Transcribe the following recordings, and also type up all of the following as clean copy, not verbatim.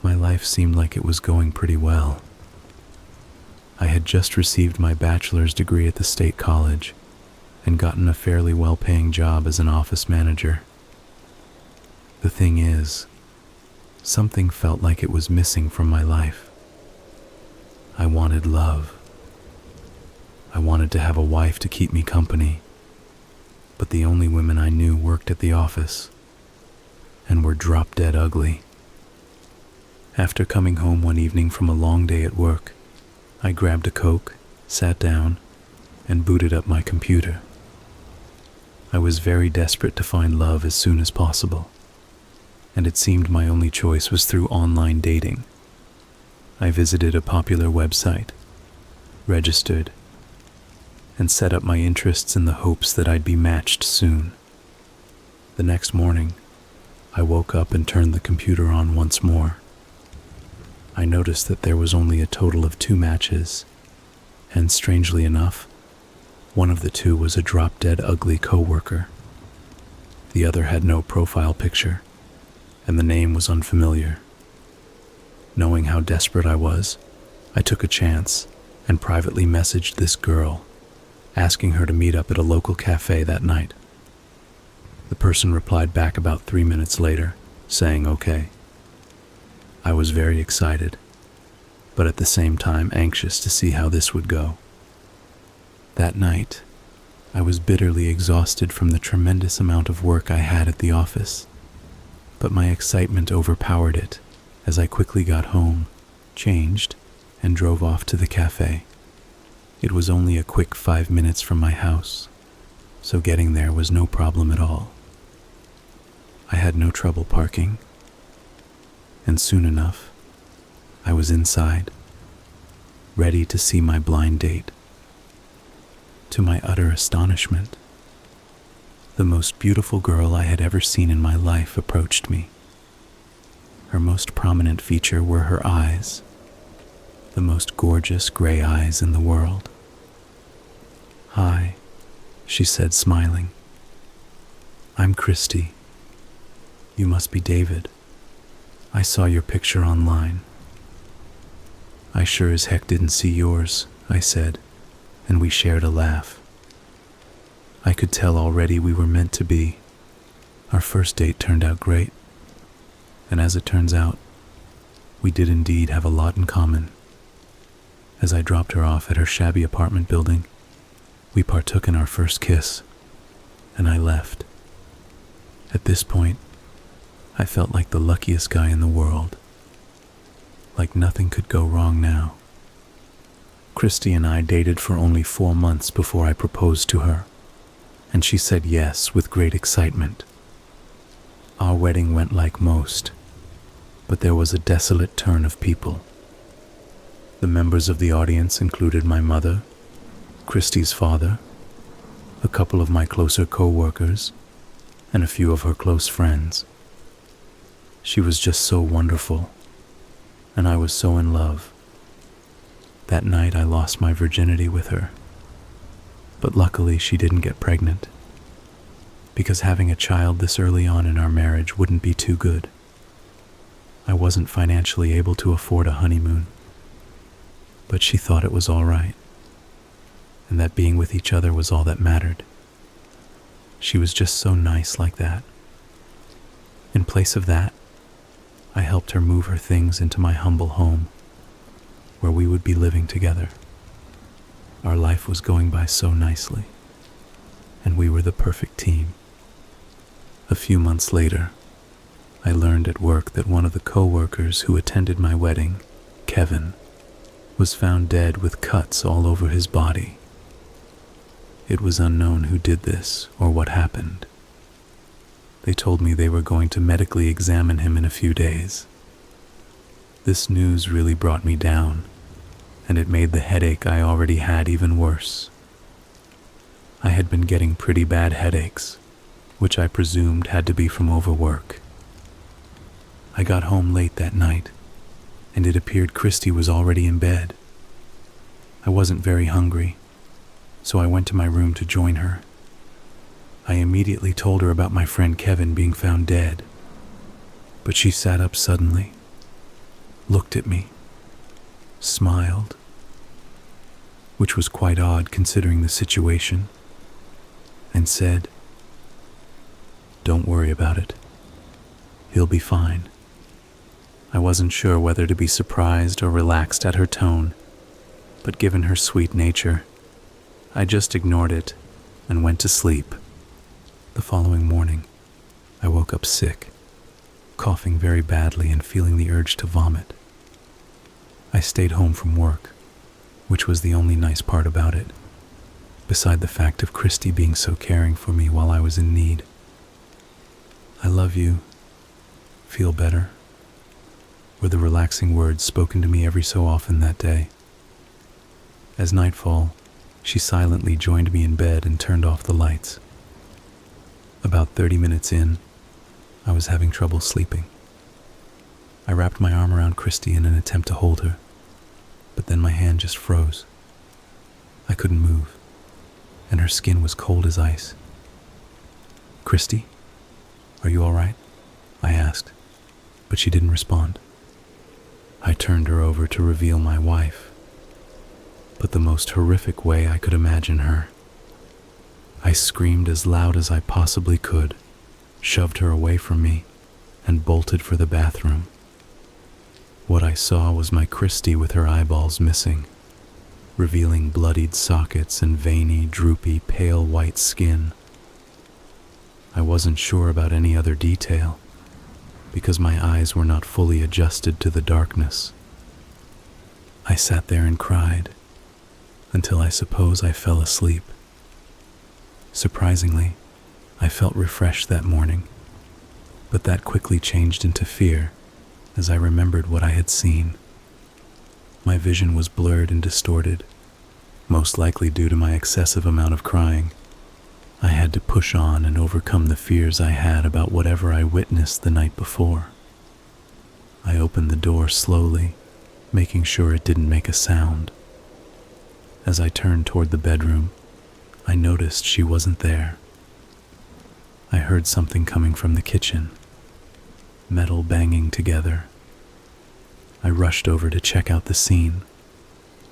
My life seemed like it was going pretty well. I had just received my bachelor's degree at the state college and gotten a fairly well-paying job as an office manager. The thing is, something felt like it was missing from my life. I wanted love. I wanted to have a wife to keep me company, but the only women I knew worked at the office and were drop-dead ugly. After coming home one evening from a long day at work, I grabbed a Coke, sat down, and booted up my computer. I was very desperate to find love as soon as possible, and it seemed my only choice was through online dating. I visited a popular website, registered, and set up my interests in the hopes that I'd be matched soon. The next morning, I woke up and turned the computer on once more. I noticed that there was only a total of 2 matches, and strangely enough, one of the 2 was a drop-dead ugly coworker. The other had no profile picture, and the name was unfamiliar. Knowing how desperate I was, I took a chance and privately messaged this girl, asking her to meet up at a local cafe that night. The person replied back about 3 minutes later, saying okay. I was very excited, but at the same time anxious to see how this would go. That night, I was bitterly exhausted from the tremendous amount of work I had at the office, but my excitement overpowered it as I quickly got home, changed, and drove off to the cafe. It was only a quick 5 minutes from my house, so getting there was no problem at all. I had no trouble parking, and soon enough, I was inside, ready to see my blind date. To my utter astonishment, the most beautiful girl I had ever seen in my life approached me. Her most prominent feature were her eyes, the most gorgeous gray eyes in the world. "Hi," she said, smiling. "I'm Christy. You must be David. I saw your picture online." "I sure as heck didn't see yours," I said, and we shared a laugh. I could tell already we were meant to be. Our first date turned out great, and as it turns out, we did indeed have a lot in common. As I dropped her off at her shabby apartment building, we partook in our first kiss, and I left. At this point, I felt like the luckiest guy in the world. Like nothing could go wrong now. Christy and I dated for only 4 months before I proposed to her, and she said yes with great excitement. Our wedding went like most, but there was a desolate turn of people. The members of the audience included my mother, Christy's father, a couple of my closer co-workers, and a few of her close friends. She was just so wonderful, and I was so in love. That night I lost my virginity with her, but luckily she didn't get pregnant, because having a child this early on in our marriage wouldn't be too good. I wasn't financially able to afford a honeymoon, but she thought it was all right, and that being with each other was all that mattered. She was just so nice like that. In place of that, I helped her move her things into my humble home, where we would be living together. Our life was going by so nicely, and we were the perfect team. A few months later, I learned at work that one of the co-workers who attended my wedding, Kevin, was found dead with cuts all over his body. It was unknown who did this or what happened. They told me they were going to medically examine him in a few days. This news really brought me down, and it made the headache I already had even worse. I had been getting pretty bad headaches, which I presumed had to be from overwork. I got home late that night, and it appeared Christy was already in bed. I wasn't very hungry, so I went to my room to join her. I immediately told her about my friend Kevin being found dead, but she sat up suddenly, looked at me, smiled, which was quite odd considering the situation, and said, "Don't worry about it. He'll be fine." I wasn't sure whether to be surprised or relaxed at her tone, but given her sweet nature, I just ignored it and went to sleep. The following morning, I woke up sick, coughing very badly and feeling the urge to vomit. I stayed home from work, which was the only nice part about it, beside the fact of Christy being so caring for me while I was in need. "I love you. Feel better," were the relaxing words spoken to me every so often that day. As nightfall, she silently joined me in bed and turned off the lights. About 30 minutes in, I was having trouble sleeping. I wrapped my arm around Christy in an attempt to hold her, but then my hand just froze. I couldn't move, and her skin was cold as ice. "Christy, are you all right?" I asked, but she didn't respond. I turned her over to reveal my wife, but the most horrific way I could imagine her. I screamed as loud as I possibly could, shoved her away from me, and bolted for the bathroom. What I saw was my Christy with her eyeballs missing, revealing bloodied sockets and veiny, droopy, pale white skin. I wasn't sure about any other detail, because my eyes were not fully adjusted to the darkness. I sat there and cried, until I suppose I fell asleep. Surprisingly, I felt refreshed that morning, but that quickly changed into fear as I remembered what I had seen. My vision was blurred and distorted, most likely due to my excessive amount of crying. I had to push on and overcome the fears I had about whatever I witnessed the night before. I opened the door slowly, making sure it didn't make a sound. As I turned toward the bedroom, I noticed she wasn't there. I heard something coming from the kitchen, metal banging together. I rushed over to check out the scene,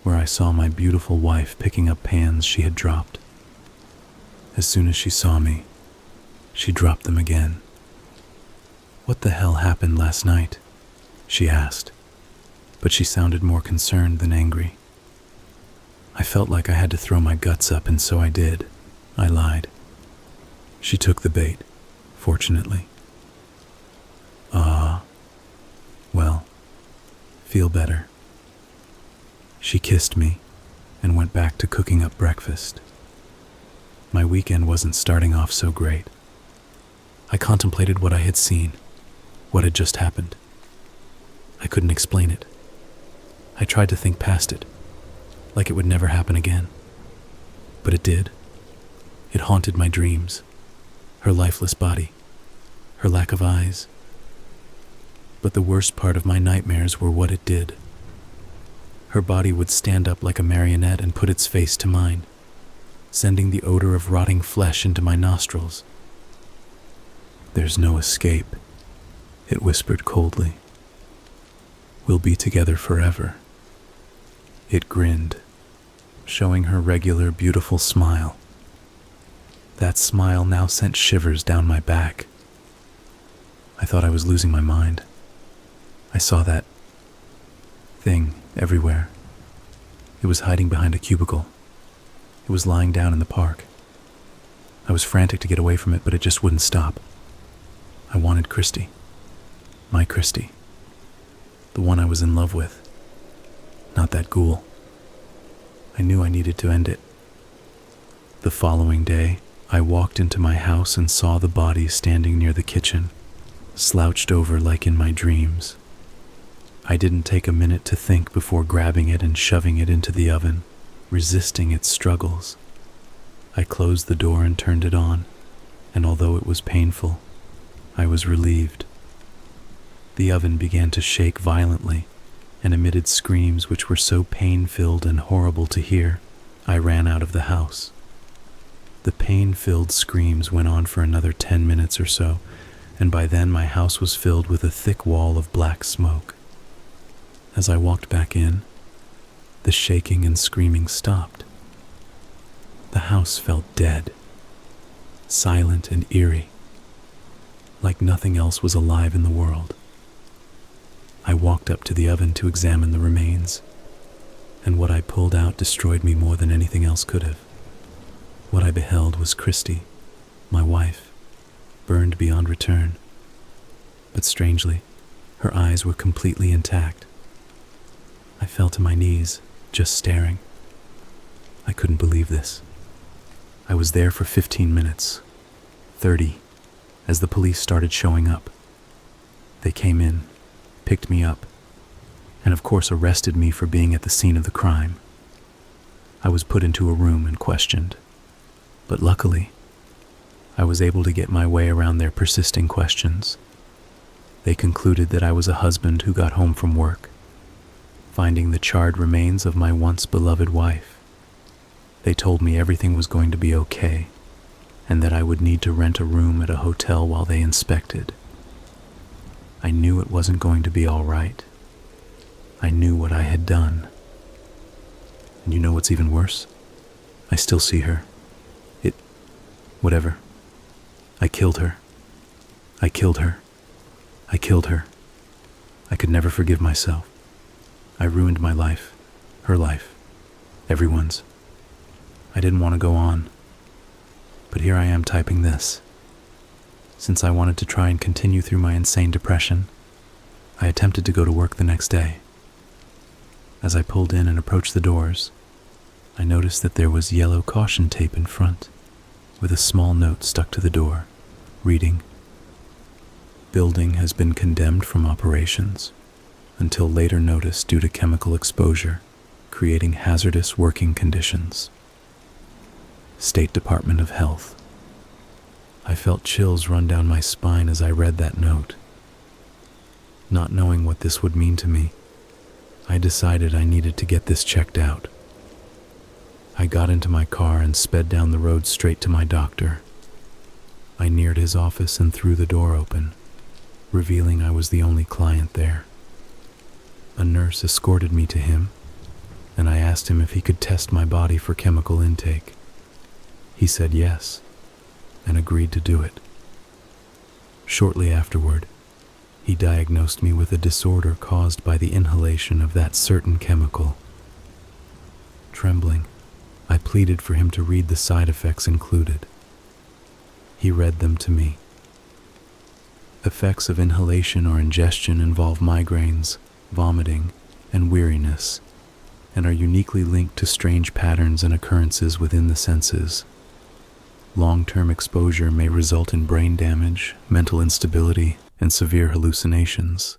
where I saw my beautiful wife picking up pans she had dropped. As soon as she saw me, she dropped them again. "What the hell happened last night?" she asked, but she sounded more concerned than angry. I felt like I had to throw my guts up, and so I did. I lied. She took the bait, fortunately. Well, feel better." She kissed me and went back to cooking up breakfast. My weekend wasn't starting off so great. I contemplated what I had seen, what had just happened. I couldn't explain it. I tried to think past it, like it would never happen again. But it did. It haunted my dreams. Her lifeless body, her lack of eyes. But the worst part of my nightmares were what it did. Her body would stand up like a marionette and put its face to mine, sending the odor of rotting flesh into my nostrils. "There's no escape," it whispered coldly. "We'll be together forever." It grinned, showing her regular, beautiful smile. That smile now sent shivers down my back. I thought I was losing my mind. I saw that thing everywhere. It was hiding behind a cubicle. It was lying down in the park. I was frantic to get away from it, but it just wouldn't stop. I wanted Christy. My Christy. The one I was in love with. Not that ghoul. I knew I needed to end it. The following day, I walked into my house and saw the body standing near the kitchen, slouched over like in my dreams. I didn't take a minute to think before grabbing it and shoving it into the oven, resisting its struggles. I closed the door and turned it on, and although it was painful, I was relieved. The oven began to shake violently and emitted screams which were so pain-filled and horrible to hear, I ran out of the house. The pain-filled screams went on for another 10 minutes or so, and by then my house was filled with a thick wall of black smoke. As I walked back in, the shaking and screaming stopped. The house felt dead, silent and eerie, like nothing else was alive in the world. I walked up to the oven to examine the remains, and what I pulled out destroyed me more than anything else could have. What I beheld was Christy, my wife, burned beyond return. But strangely, her eyes were completely intact. I fell to my knees, just staring. I couldn't believe this. I was there for 15 minutes, 30, as the police started showing up. They came in, picked me up, and of course arrested me for being at the scene of the crime. I was put into a room and questioned, but luckily, I was able to get my way around their persisting questions. They concluded that I was a husband who got home from work, finding the charred remains of my once beloved wife. They told me everything was going to be okay, and that I would need to rent a room at a hotel while they inspected. I knew it wasn't going to be all right. I knew what I had done. And you know what's even worse? I still see her. Whatever. I killed her. I killed her. I killed her. I could never forgive myself. I ruined my life, her life, everyone's. I didn't want to go on, but here I am typing this. Since I wanted to try and continue through my insane depression, I attempted to go to work the next day. As I pulled in and approached the doors, I noticed that there was yellow caution tape in front, with a small note stuck to the door, reading, "Building has been condemned from operations until later notice due to chemical exposure, creating hazardous working conditions. State Department of Health." I felt chills run down my spine as I read that note. Not knowing what this would mean to me, I decided I needed to get this checked out. I got into my car and sped down the road straight to my doctor. I neared his office and threw the door open, revealing I was the only client there. A nurse escorted me to him, and I asked him if he could test my body for chemical intake. He said yes, and agreed to do it. Shortly afterward, he diagnosed me with a disorder caused by the inhalation of that certain chemical. Trembling, I pleaded for him to read the side effects included. He read them to me. Effects of inhalation or ingestion involve migraines, vomiting, and weariness, and are uniquely linked to strange patterns and occurrences within the senses. Long-term exposure may result in brain damage, mental instability, and severe hallucinations.